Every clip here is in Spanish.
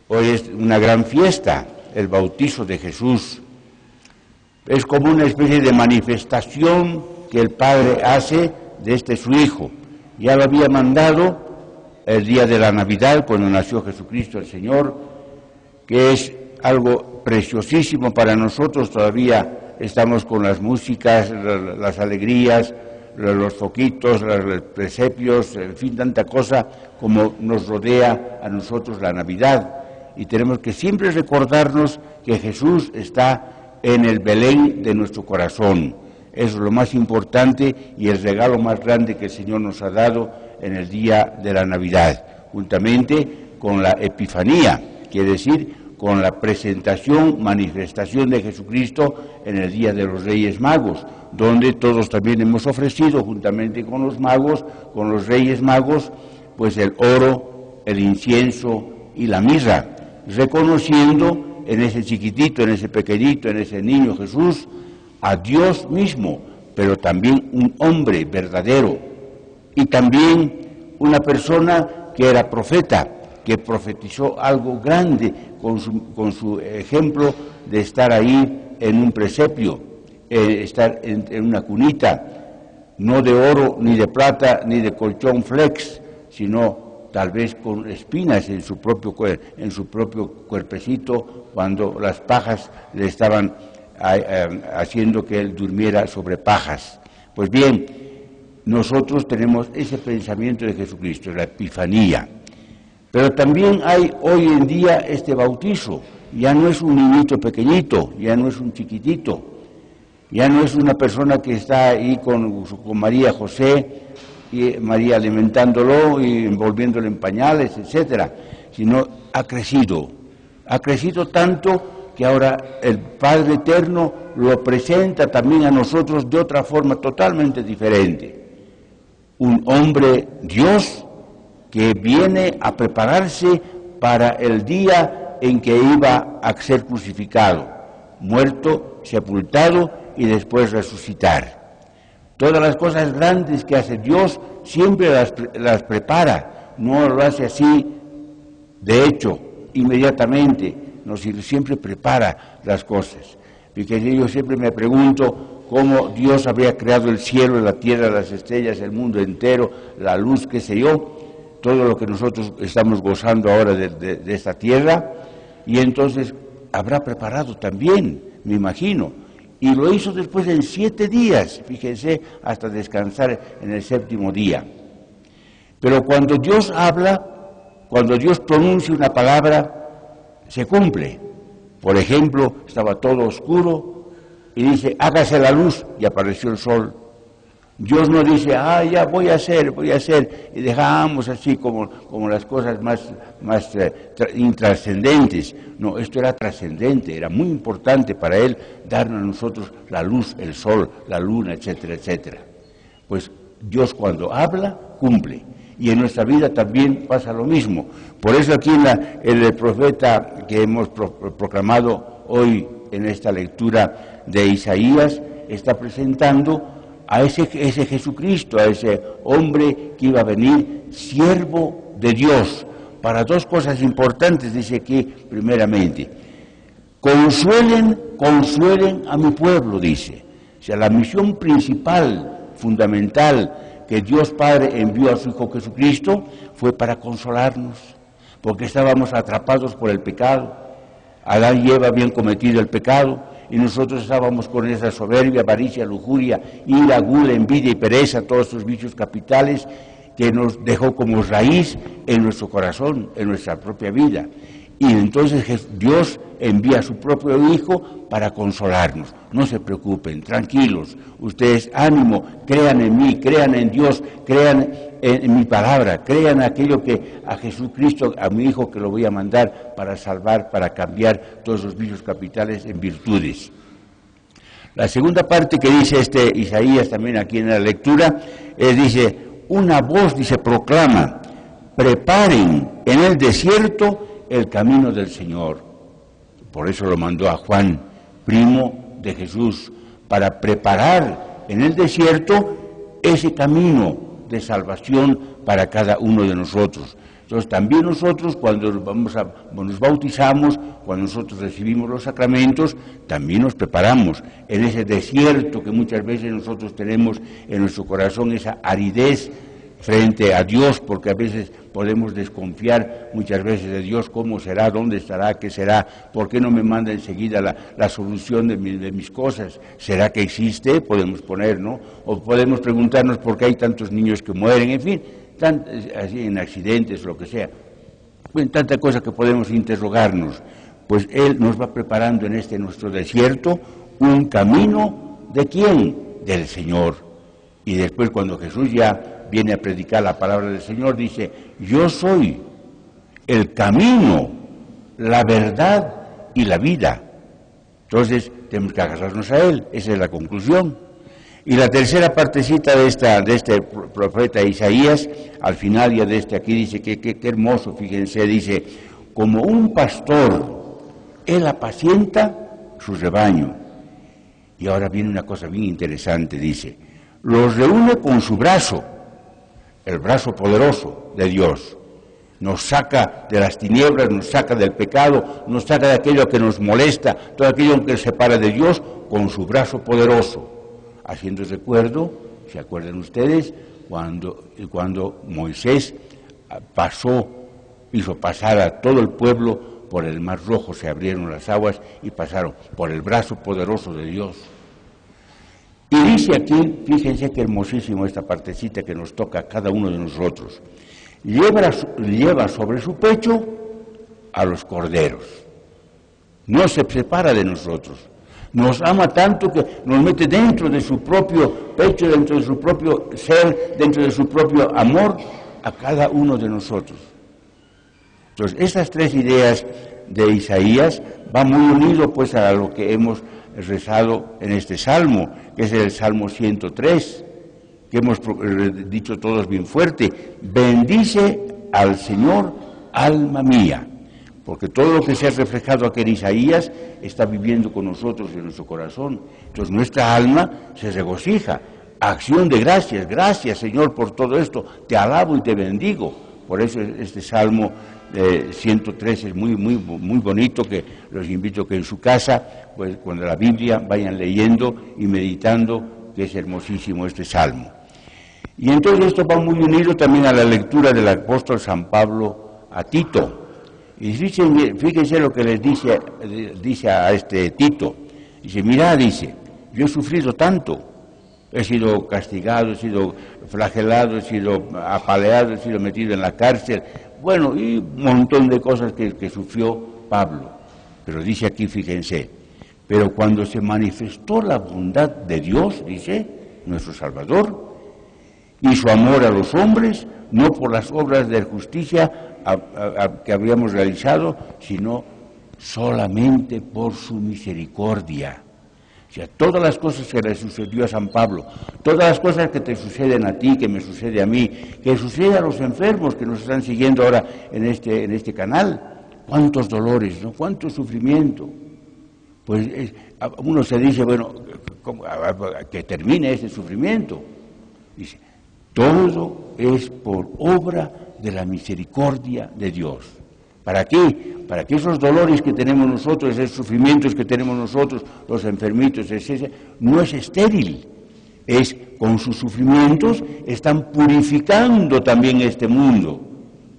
Hoy es una gran fiesta, el bautizo de Jesús. Es como una especie de manifestación que el Padre hace de su Hijo. Ya lo había mandado el día de la Navidad, cuando nació Jesucristo el Señor, que es algo preciosísimo para nosotros. Todavía estamos con las músicas, las alegrías, los foquitos, los presepios, en fin, tanta cosa como nos rodea a nosotros la Navidad. Y tenemos que siempre recordarnos que Jesús está en el Belén de nuestro corazón. Eso es lo más importante y el regalo más grande que el Señor nos ha dado en el día de la Navidad, juntamente con la Epifanía, quiere decir con la presentación, manifestación de Jesucristo en el día de los Reyes Magos, donde todos también hemos ofrecido, juntamente con los magos, con los Reyes Magos, pues el oro, el incienso y la mirra, reconociendo en ese chiquitito, en ese pequeñito, en ese niño Jesús, a Dios mismo, pero también un hombre verdadero, y también una persona que era profeta, que profetizó algo grande con su ejemplo de estar ahí en un presepio, estar en una cunita, no de oro, ni de plata, ni de colchón flex, sino tal vez con espinas en su propio cuerpecito, cuando las pajas le estaban haciendo que él durmiera sobre pajas. Pues bien, nosotros tenemos ese pensamiento de Jesucristo, la Epifanía. Pero también hay hoy en día este bautizo. Ya no es un niñito pequeñito, ya no es un chiquitito, ya no es una persona que está ahí con María José, y María alimentándolo y envolviéndolo en pañales, etcétera, sino ha crecido tanto que ahora el Padre Eterno lo presenta también a nosotros de otra forma totalmente diferente. Un hombre Dios que viene a prepararse para el día en que iba a ser crucificado, muerto, sepultado y después resucitar. Todas las cosas grandes que hace Dios siempre las prepara, no lo hace así, de hecho, inmediatamente, no, siempre prepara las cosas. Porque yo siempre me pregunto cómo Dios habría creado el cielo, la tierra, las estrellas, el mundo entero, la luz, qué sé yo, todo lo que nosotros estamos gozando ahora de esta tierra, y entonces habrá preparado también, me imagino. Y lo hizo después en 7 días, fíjense, hasta descansar en el 7º día. Pero cuando Dios habla, cuando Dios pronuncia una palabra, se cumple. Por ejemplo, estaba todo oscuro y dice, hágase la luz, y apareció el sol. Dios no dice, ya voy a hacer, y dejamos así como las cosas más intrascendentes. No, esto era trascendente, era muy importante para Él darnos a nosotros la luz, el sol, la luna, etcétera, etcétera. Pues Dios cuando habla, cumple. Y en nuestra vida también pasa lo mismo. Por eso aquí en el profeta que hemos proclamado hoy en esta lectura de Isaías, está presentando a ese Jesucristo, a ese hombre que iba a venir, siervo de Dios, para 2 cosas importantes, dice aquí primeramente. Consuelen a mi pueblo, dice. O sea, la misión principal, fundamental, que Dios Padre envió a su Hijo Jesucristo, fue para consolarnos, porque estábamos atrapados por el pecado. Adán y Eva habían cometido el pecado, y nosotros estábamos con esa soberbia, avaricia, lujuria, ira, gula, envidia y pereza, todos estos vicios capitales que nos dejó como raíz en nuestro corazón, en nuestra propia vida. Y entonces Dios envía a su propio Hijo para consolarnos. No se preocupen, tranquilos, ustedes ánimo, crean en mí, crean en Dios, crean en mi palabra, crean aquello que a Jesucristo, a mi Hijo que lo voy a mandar para salvar, para cambiar todos los vicios capitales en virtudes. La segunda parte que dice Isaías también aquí en la lectura, dice, una voz, dice, proclama, preparen en el desierto el camino del Señor. Por eso lo mandó a Juan, primo de Jesús, para preparar en el desierto ese camino de salvación para cada uno de nosotros. Entonces también nosotros cuando nos bautizamos, cuando nosotros recibimos los sacramentos, también nos preparamos en ese desierto que muchas veces nosotros tenemos en nuestro corazón, esa aridez frente a Dios, porque a veces podemos desconfiar muchas veces de Dios, cómo será, dónde estará, qué será, por qué no me manda enseguida la solución de mis cosas, ¿será que existe? Podemos poner, ¿no? O podemos preguntarnos por qué hay tantos niños que mueren, en fin, así en accidentes, lo que sea. Bueno, tanta cosa que podemos interrogarnos. Pues Él nos va preparando en este nuestro desierto un camino, ¿de quién? Del Señor. Y después cuando Jesús ya viene a predicar la palabra del Señor, dice, yo soy el camino, la verdad y la vida. Entonces tenemos que agarrarnos a Él, esa es la conclusión. Y la tercera partecita de este profeta Isaías, al final ya de aquí dice, qué hermoso, fíjense, dice, como un pastor, Él apacienta su rebaño. Y ahora viene una cosa bien interesante, dice, los reúne con su brazo, el brazo poderoso de Dios. Nos saca de las tinieblas, nos saca del pecado, nos saca de aquello que nos molesta, todo aquello que nos separa de Dios, con su brazo poderoso. Haciendo recuerdo, ¿se acuerdan ustedes? Cuando Moisés hizo pasar a todo el pueblo por el Mar Rojo, se abrieron las aguas y pasaron por el brazo poderoso de Dios. Y dice aquí, fíjense qué hermosísimo esta partecita que nos toca a cada uno de nosotros. Lleva sobre su pecho a los corderos. No se separa de nosotros. Nos ama tanto que nos mete dentro de su propio pecho, dentro de su propio ser, dentro de su propio amor a cada uno de nosotros. Entonces, estas tres ideas de Isaías van muy unidos pues a lo que hemos rezado en este salmo, que es el Salmo 103, que hemos dicho todos bien fuerte, bendice al Señor, alma mía, porque todo lo que se ha reflejado aquí en Isaías está viviendo con nosotros en nuestro corazón. Entonces nuestra alma se regocija, acción de gracias, gracias Señor por todo esto, te alabo y te bendigo. Por eso este Salmo 103 es muy bonito, que los invito a que en su casa, pues cuando la Biblia vayan leyendo y meditando, que es hermosísimo este Salmo. Y entonces esto va muy unido también a la lectura del apóstol San Pablo a Tito. Y fíjense lo que les dice a este Tito. Dice, mira, dice, yo he sufrido tanto, he sido castigado, he sido flagelado, he sido apaleado, he sido metido en la cárcel, bueno, y un montón de cosas que sufrió Pablo. Pero dice aquí, fíjense, pero cuando se manifestó la bondad de Dios, dice, nuestro Salvador, y su amor a los hombres, no por las obras de justicia que habíamos realizado, sino solamente por su misericordia. O sea, todas las cosas que le sucedió a San Pablo, todas las cosas que te suceden a ti, que me sucede a mí, que sucede a los enfermos que nos están siguiendo ahora en este canal, cuántos dolores, ¿no? Cuánto sufrimiento. Pues uno se dice, bueno, que termine ese sufrimiento. Dice, todo es por obra de la misericordia de Dios. ¿Para qué? Para que esos dolores que tenemos nosotros, esos sufrimientos que tenemos nosotros, los enfermitos, etc., no es estéril. Es, con sus sufrimientos, están purificando también este mundo,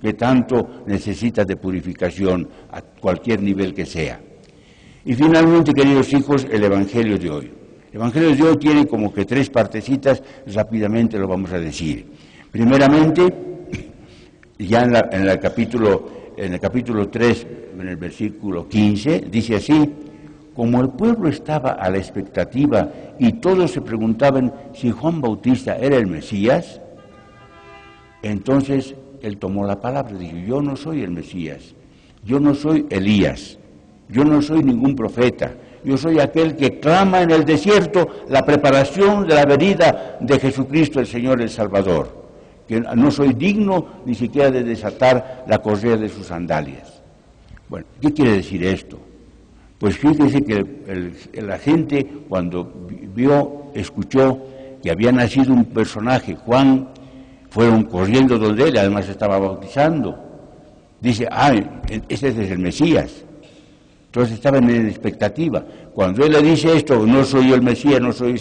que tanto necesita de purificación a cualquier nivel que sea. Y finalmente, queridos hijos, el Evangelio de hoy. El Evangelio de hoy tiene como que tres partecitas, rápidamente lo vamos a decir. Primeramente, ya en el capítulo 3, en el versículo 15, dice así, como el pueblo estaba a la expectativa y todos se preguntaban si Juan Bautista era el Mesías, entonces él tomó la palabra y dijo, yo no soy el Mesías, yo no soy Elías, yo no soy ningún profeta, yo soy aquel que clama en el desierto la preparación de la venida de Jesucristo, el Señor, el Salvador, que no soy digno ni siquiera de desatar la correa de sus sandalias. Bueno, ¿qué quiere decir esto? Pues fíjense que la gente cuando escuchó que había nacido un personaje, Juan, fueron corriendo donde él, además estaba bautizando. Dice, ese es el Mesías. Entonces estaban en expectativa. Cuando él le dice esto, no soy el Mesías, no soy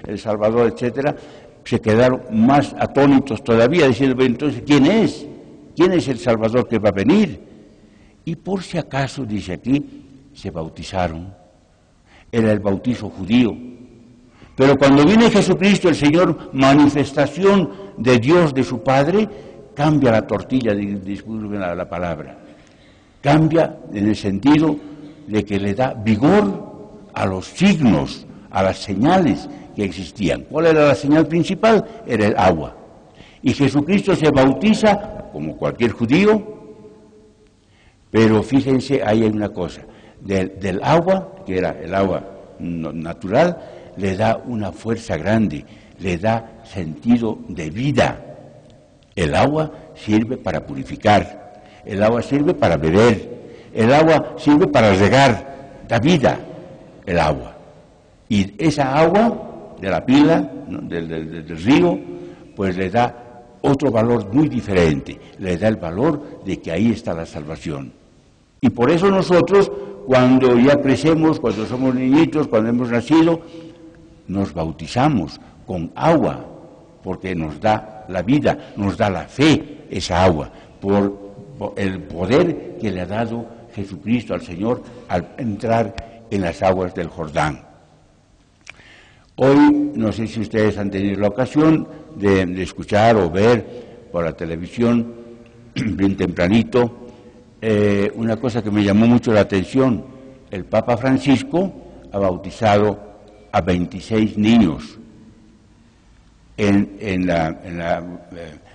el Salvador, etcétera, se quedaron más atónitos todavía, diciendo, entonces, ¿quién es? ¿Quién es el Salvador que va a venir? Y por si acaso, dice aquí, se bautizaron. Era el bautizo judío. Pero cuando viene Jesucristo, el Señor, manifestación de Dios, de su Padre, cambia la tortilla, disculpen la palabra. Cambia en el sentido de que le da vigor a los signos, a las señales que existían. ¿Cuál era la señal principal? Era el agua. Y Jesucristo se bautiza como cualquier judío, pero fíjense, ahí hay una cosa. Del agua, que era el agua natural, le da una fuerza grande, le da sentido de vida. El agua sirve para purificar, el agua sirve para beber, el agua sirve para regar, da vida el agua. Y esa agua de la pila, ¿no? del río, pues le da otro valor muy diferente, le da el valor de que ahí está la salvación. Y por eso nosotros, cuando ya crecemos, cuando somos niñitos, cuando hemos nacido, nos bautizamos con agua, porque nos da la vida, nos da la fe esa agua, por el poder que le ha dado Jesucristo al Señor al entrar en las aguas del Jordán. Hoy, no sé si ustedes han tenido la ocasión de escuchar o ver por la televisión, bien tempranito, una cosa que me llamó mucho la atención. El Papa Francisco ha bautizado a 26 niños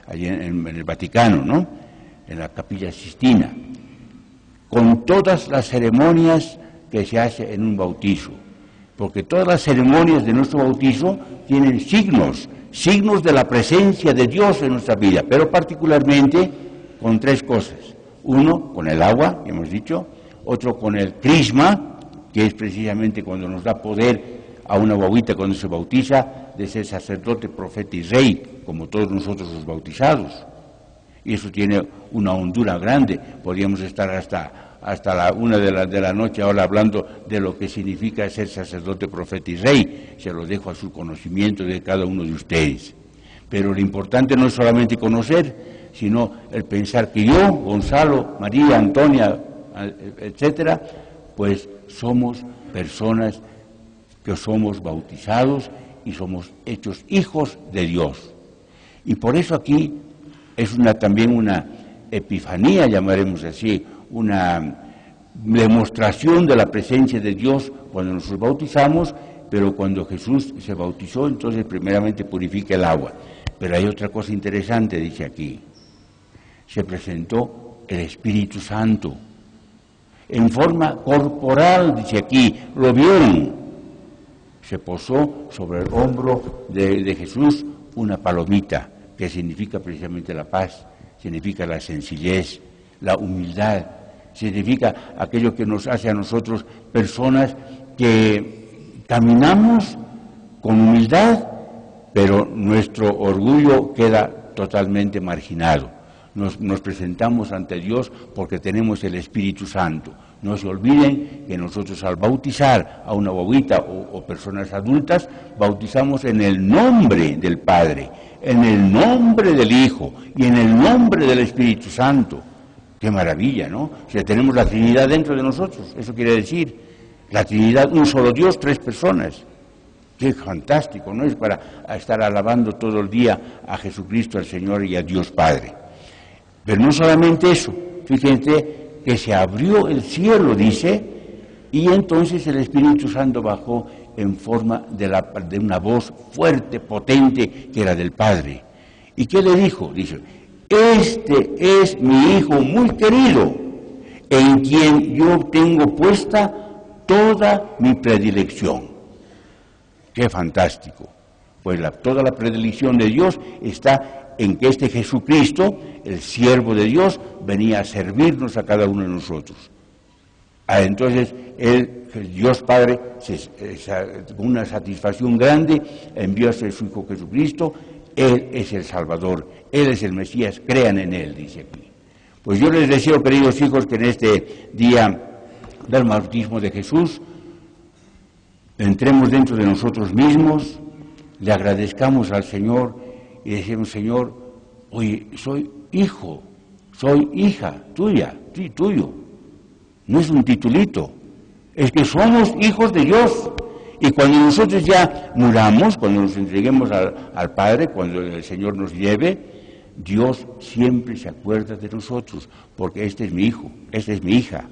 allí en el Vaticano, ¿no? En la Capilla Sistina, con todas las ceremonias que se hace en un bautizo, porque todas las ceremonias de nuestro bautizo tienen signos de la presencia de Dios en nuestra vida, pero particularmente con tres cosas. Uno, con el agua, que hemos dicho; otro, con el crisma, que es precisamente cuando nos da poder a una guaguita cuando se bautiza, de ser sacerdote, profeta y rey, como todos nosotros los bautizados. Y eso tiene una hondura grande. Podríamos estar hasta la 1 de la noche ahora hablando de lo que significa ser sacerdote, profeta y rey. Se lo dejo a su conocimiento de cada uno de ustedes. Pero lo importante no es solamente conocer, sino el pensar que yo, Gonzalo, María, Antonia, etcétera, pues somos personas que somos bautizados y somos hechos hijos de Dios. Y por eso aquí es también una epifanía, llamaremos así, una demostración de la presencia de Dios cuando nos bautizamos, pero cuando Jesús se bautizó, entonces primeramente purifica el agua. Pero hay otra cosa interesante, dice aquí. Se presentó el Espíritu Santo en forma corporal, dice aquí, lo vieron. Se posó sobre el hombro de Jesús una palomita, que significa precisamente la paz, significa la sencillez, la humildad, significa aquello que nos hace a nosotros personas que caminamos con humildad, pero nuestro orgullo queda totalmente marginado. Nos presentamos ante Dios porque tenemos el Espíritu Santo. No se olviden que nosotros al bautizar a una guaguita o personas adultas, bautizamos en el nombre del Padre, en el nombre del Hijo y en el nombre del Espíritu Santo. ¡Qué maravilla!, ¿no? O sea, tenemos la Trinidad dentro de nosotros. Eso quiere decir, la Trinidad, un solo Dios, tres personas. ¡Qué fantástico!, ¿no? Es para estar alabando todo el día a Jesucristo, al Señor y a Dios Padre. Pero no solamente eso, fíjense que se abrió el cielo, dice, y entonces el Espíritu Santo bajó en forma de una voz fuerte, potente, que era del Padre. ¿Y qué le dijo? Dice, este es mi Hijo muy querido, en quien yo tengo puesta toda mi predilección. ¡Qué fantástico! Pues toda la predilección de Dios está en que este Jesucristo, el siervo de Dios, venía a servirnos a cada uno de nosotros. Entonces, Dios Padre, con una satisfacción grande, envió a su Hijo Jesucristo. Él es el Salvador, Él es el Mesías, crean en Él, dice aquí. Pues yo les deseo, queridos hijos, que en este día del bautismo de Jesús entremos dentro de nosotros mismos, le agradezcamos al Señor y decimos: Señor, oye, soy hijo, soy hija tuya, tuyo. No es un titulito, es que somos hijos de Dios. Y cuando nosotros ya muramos, cuando nos entreguemos al Padre, cuando el Señor nos lleve, Dios siempre se acuerda de nosotros, porque este es mi hijo, esta es mi hija.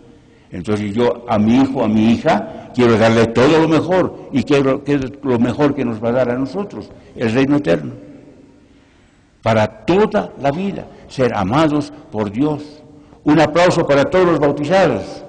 Entonces yo a mi hijo, a mi hija, quiero darle todo lo mejor, y quiero que es lo mejor que nos va a dar a nosotros, el reino eterno. Para toda la vida, ser amados por Dios. Un aplauso para todos los bautizados.